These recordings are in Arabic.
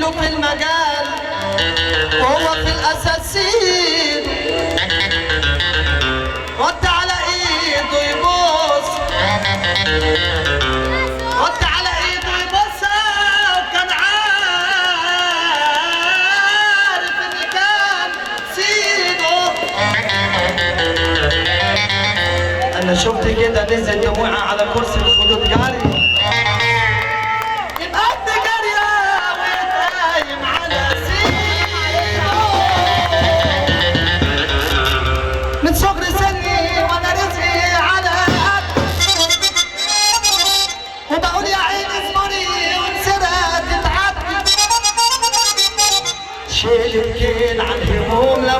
زميله في المجال وهو في الاساسين، وطي على ايده يبوس، وطي على ايده يبوسها، وكان عارف ان كان سيده. انا شفت كده نزل دموعها على كرسي الخدود جاري، يبقى انت جاريه وقايم على سيده. من صغر سني وانا رزقي على قد، وبقول يا عيني اصبري وانسرها تتعدي، شيل الكيل عن هموم لا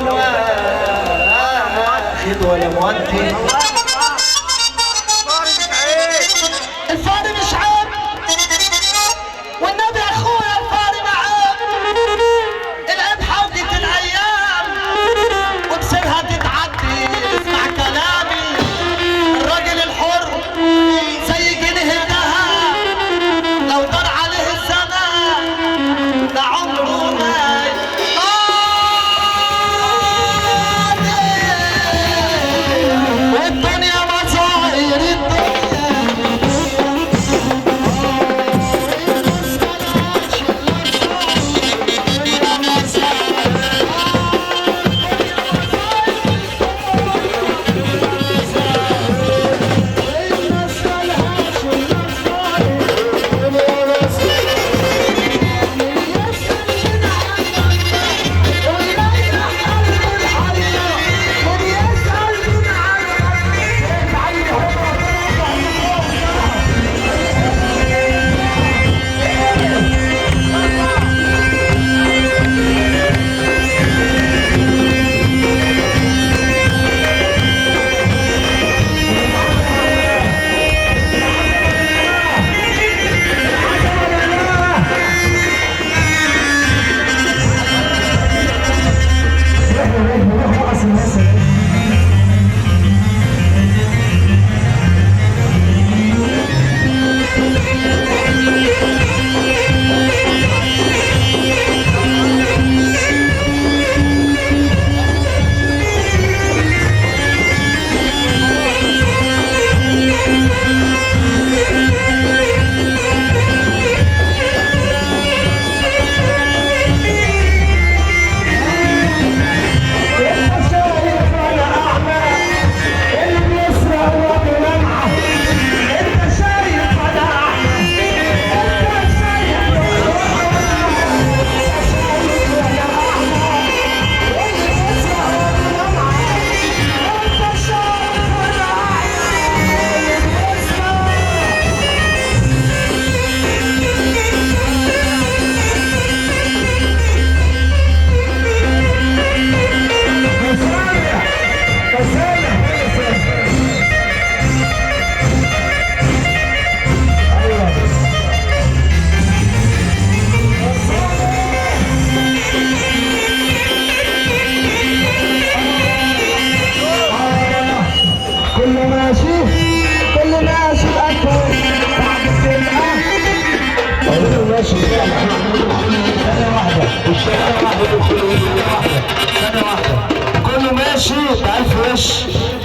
واخد ولا مودي. الفار مش عيب والنبي اخويا، الفار ما عيب، العيب حوجة الايام وبسرها تتعدي. اسمع كلامي، الراجل الحر زي جنيه الذهب، لو دار عليه الزمان ده عمره ما والدنيا مصاير كله ماشي بألف وش،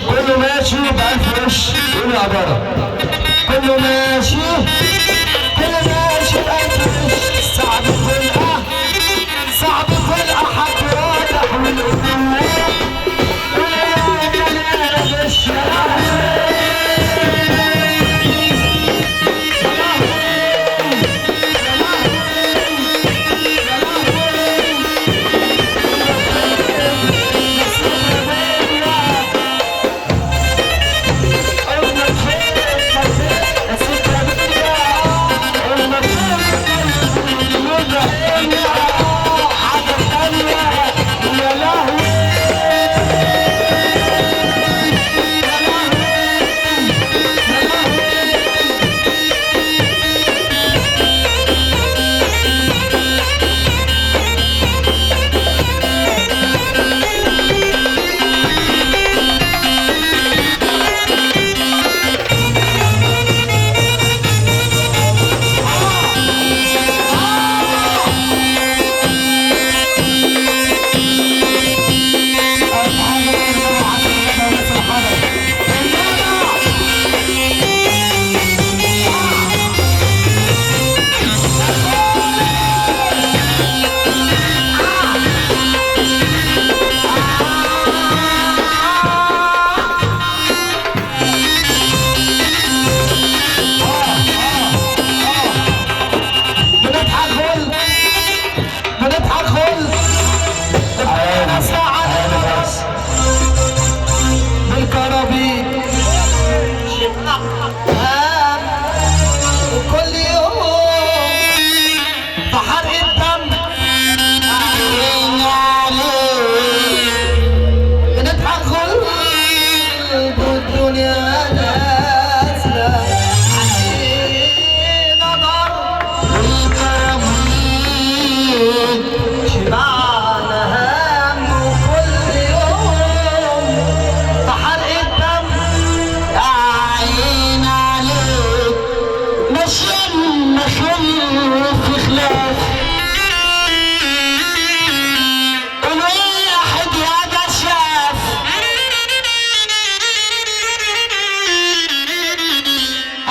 كله ماشي بألف وش. قول يا عبارة كله ماشي، كله ماشي بألف وش. صعب خلقه، صعب خلقه حد واضح والقلوب ولا الشارع.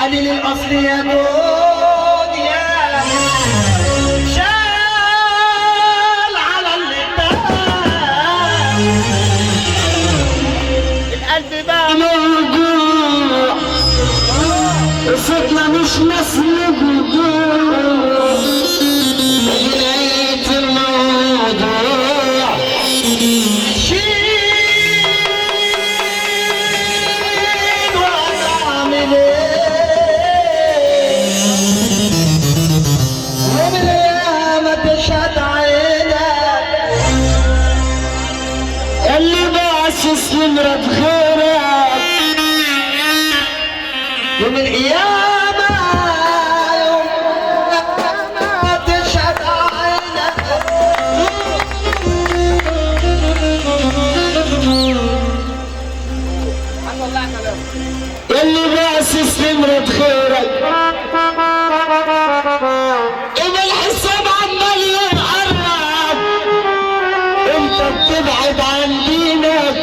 قليل الاصل يا دنيا شال على اللبان القلب بقى موجوع صوتنا مش مسموع نهاية الموضوع شيل وأعمل إيه يوم القيامة تشهد عينك اللي باصص لمرض غيرك يوم القيامة يوم ما تشهد عينك اللي باصص لمرض غيرك يوم الحساب عمال يقرب انت بتبعد عن دينك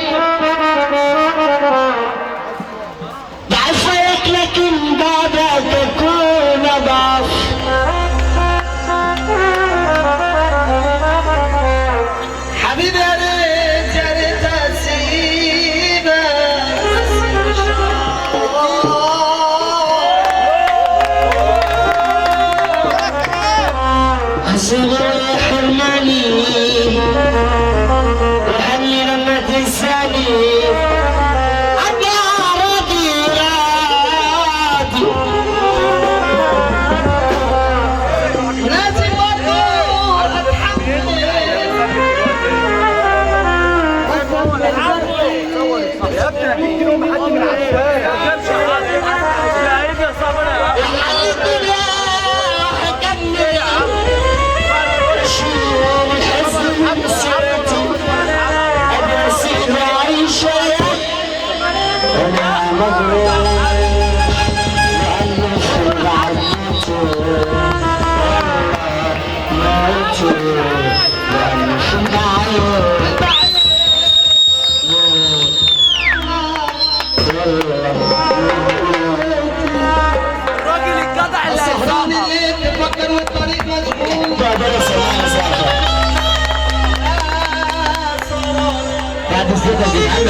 بعفاك لكن بعدك تكون اضعف حبيبي يا ريت يا ريت اسيبك يا حرماني وحني لما تنساني انا راضي راضي لازم برضه اتحمل يا ابني انا في يوم حد من العشاء الراجل الجدع اللي السهران اللي تفكر والطريق مشغول بعد الزيطة دي عم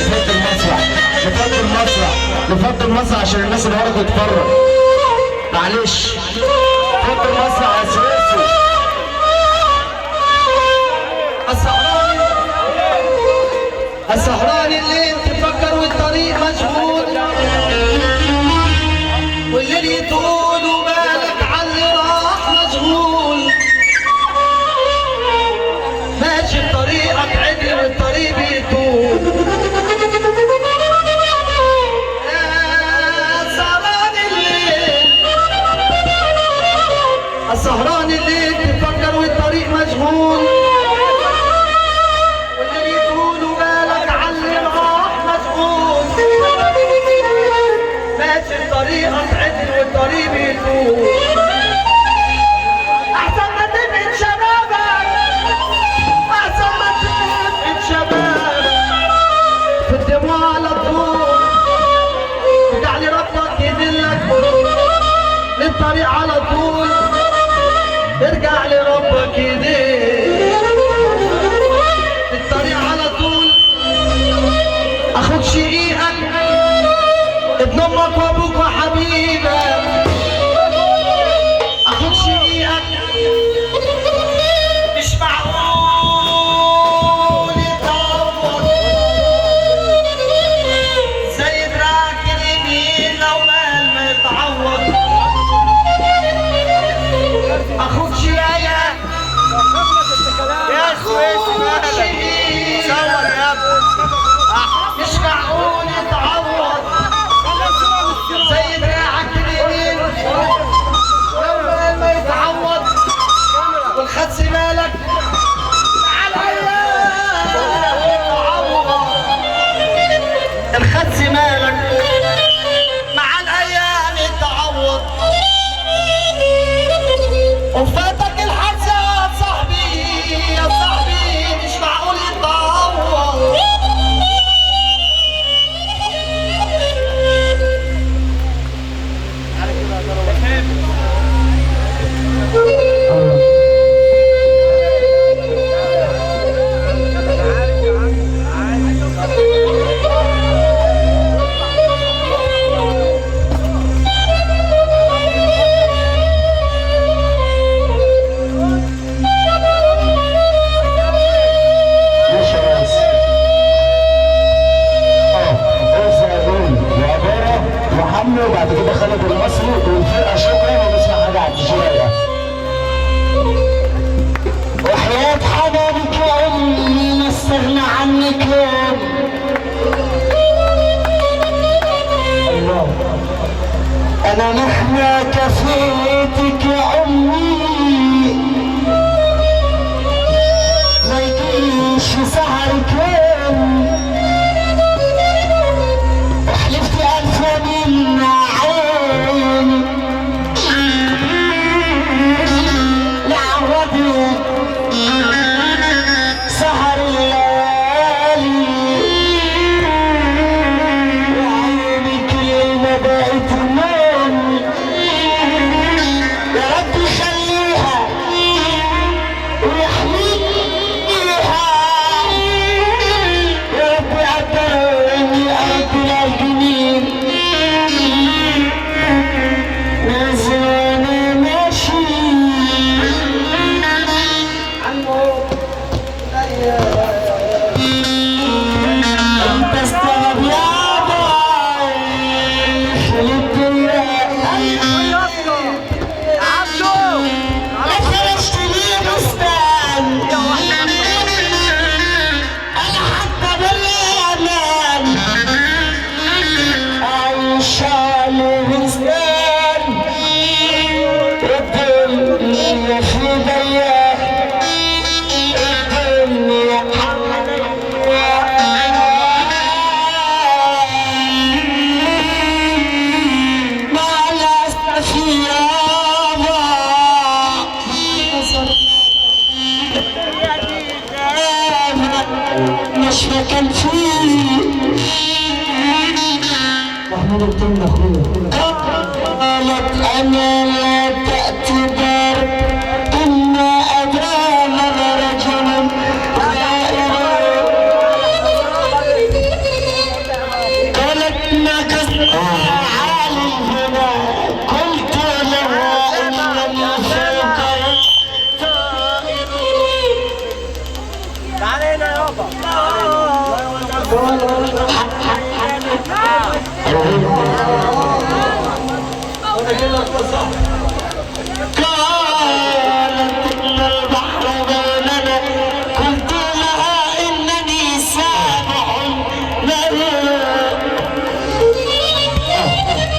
نفضل المسرح نفضل المسرح عشان الناس اللي ورا تتفرج معلش نفضل المسرح يا سويسو السهران اللي تفكر والطريق مشغول والليل يطول وبالك عاللي راح مشغول ماشي بطريقك عدل والطريق بيطول السهران اللي تفكر والطريق مشغول واللي يطول وبالك عاللي راح مشغول ماشي بطريقك عدل والطريق بيطول احسن ما تبعد شبابك احسن ما تبعد شبابك في الدموع على طول ارجع لي ربك يدلك للطريق على طول ارجع لربك يديك الطريق على طول اخوك شقيقك ابن امك وابوك وحبيبك اخوك شقيقك مش معقول يتعوض زي دراعك اليمين لو مال ما يتعوض اخوك شقيقك يا سويسي مالك صور يا ابني مش معقول يتعوض زي دراعك اليمين لو ما يتعوض والخدس مالك على الخدس مالك مع الايام يتعوض وفاتك الحدس يا صاحبي يا صاحبي مش معقول يتعوض وبعد كده خالد المصري والفرقه شكرا، ونسمع حاجه على الشارع. وحياة حبايبك يا امي ما استغنى عنك يوم. الله انا مهما كفيتك يا امي ما يجيش سهرك يوم. وحلفت الف من عيني لعوضي سهر الليالي وعيني كل ما بقت نوم. يا رب خليها ويحميها، يا رب قدرني أرض الجميل نازل وأنا ماشي. انت استغرب يا باي خليت لا فرشت لي بستان انا حتى بالامان عايشة لبستان الدنيا في ضيق الدنيا مع الأسف يابا مش مكان فيه محمود التم اخويا قالت انا لا تأتي دار إما أدام رجل قالت ما كسر عالي هنا قلت لها إنني فوق تعالى هنا يابا. وانا كده